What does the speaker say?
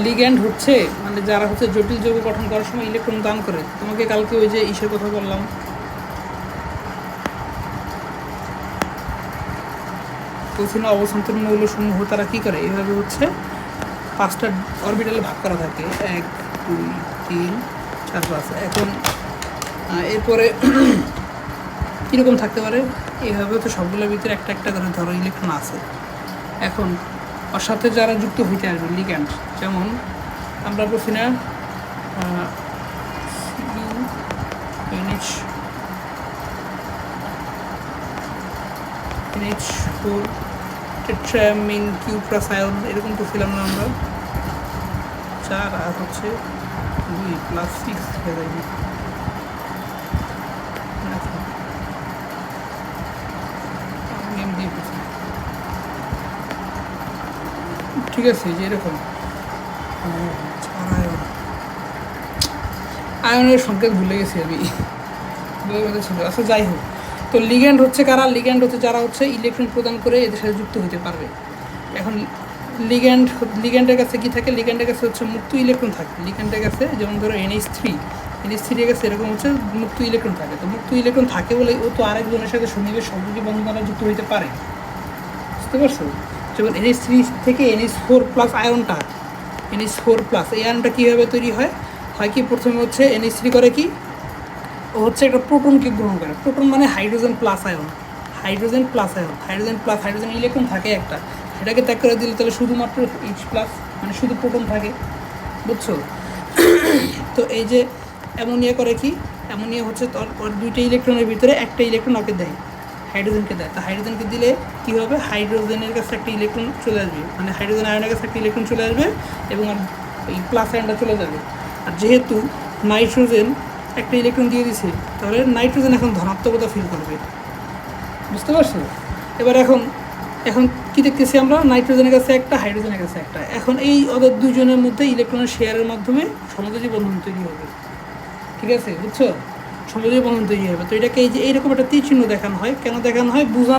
Ligand হচ্ছে মানে যারা হচ্ছে জটিল যৌগ গঠন করার সময় ইলেকট্রন দান করে। তোমাকে কালকে ওই যে ইসের কথা বললাম, কঠিন অবস্থান্তর মৌলসমূহ তারা কী করে, এভাবে হচ্ছে 5টা অরবিটালে ভাগ করা থাকে, 1 2 3 4 5। এখন এরপরে কীরকম থাকতে পারে, এইভাবে তো সবগুলোর ভিতরে একটা একটা করে ধরো ইলেকট্রন আছে। এখন ওর সাথে যারা যুক্ত হইতে আসবে লিগ্যান্ড, যেমন আমরা বলছি না NH4 টেট্রামিন কিউ প্লাস আয়ন, এরকম তো ছিলাম না আমরা, 4 আর হচ্ছে 2 প্লাস 6 হয়ে যাবে। ঠিক আছে, যে এরকম আয়নের সংকেত ভুলে গেছি আমি, ছিল। আচ্ছা যাই হোক, তো লিগ্যান্ড হচ্ছে কারা, লিগ্যান্ড হচ্ছে যারা হচ্ছে ইলেকট্রন প্রদান করে এদের সাথে যুক্ত হতে পারবে। এখন লিগ্যান্ডের কাছে কী থাকে, লিগ্যান্ডের কাছে হচ্ছে মুক্ত ইলেকট্রন থাকে। লিগ্যান্ডের কাছে যেমন ধরো NH3 এর কাছে এরকম হচ্ছে মুক্ত ইলেকট্রন থাকে। তো মুক্ত ইলেকট্রন থাকে বলে ও তো আরেকজনের সাথে সন্নিবেশ সংযোগী বন্ধন দ্বারা যুক্ত হতে পারে, বুঝতে পারছো? যেমন NH3 থেকে NH4 প্লাস আয়নটা, NH4 প্লাস এই আয়নটা কীভাবে তৈরি হয় কি, প্রথমে হচ্ছে NH3 করে কি, ও হচ্ছে একটা প্রোটনকে গ্রহণ করে। প্রোটন মানে hydrogen plus ion, hydrogen electron থাকে একটা, সেটাকে ত্যাগ করে দিলে তাহলে শুধুমাত্র H প্লাস, মানে শুধু প্রোটন থাকে, বুঝছো? তো এই যে অ্যামোনিয়া করে কি, অ্যামোনিয়া হচ্ছে ওর 2টা ইলেকট্রনের ভিতরে একটা ইলেকট্রন ওকে দেয়, হাইড্রোজেনকে দেয়। তো হাইড্রোজেনকে দিলে কী হবে, হাইড্রোজেনের কাছে একটা ইলেকট্রন চলে আসবে, মানে হাইড্রোজেন আয়নের কাছে একটা ইলেকট্রন চলে আসবে এবং আর এই প্লাস আয়নটা চলে যাবে। আর যেহেতু নাইট্রোজেন একটা ইলেকট্রন দিয়ে দিছে, তাহলে নাইট্রোজেন এখন ধনাত্মকতা ফিল করবে, বুঝতে পারছো? এবার এখন কী দেখতেছি আমরা, নাইট্রোজেনের কাছে একটা, হাইড্রোজেনের কাছে একটা। এখন এই ওদের দুজনের মধ্যে ইলেকট্রনের শেয়ারের মাধ্যমে সমযোজী বন্ধন তৈরি হবে, ঠিক আছে, বুঝছো? সমযোজী বন্ধন তৈরি হবে। তো এটাকে এই যে এইরকম একটা তীর চিহ্ন দেখানো হয়, কেন দেখানো হয়, বোঝা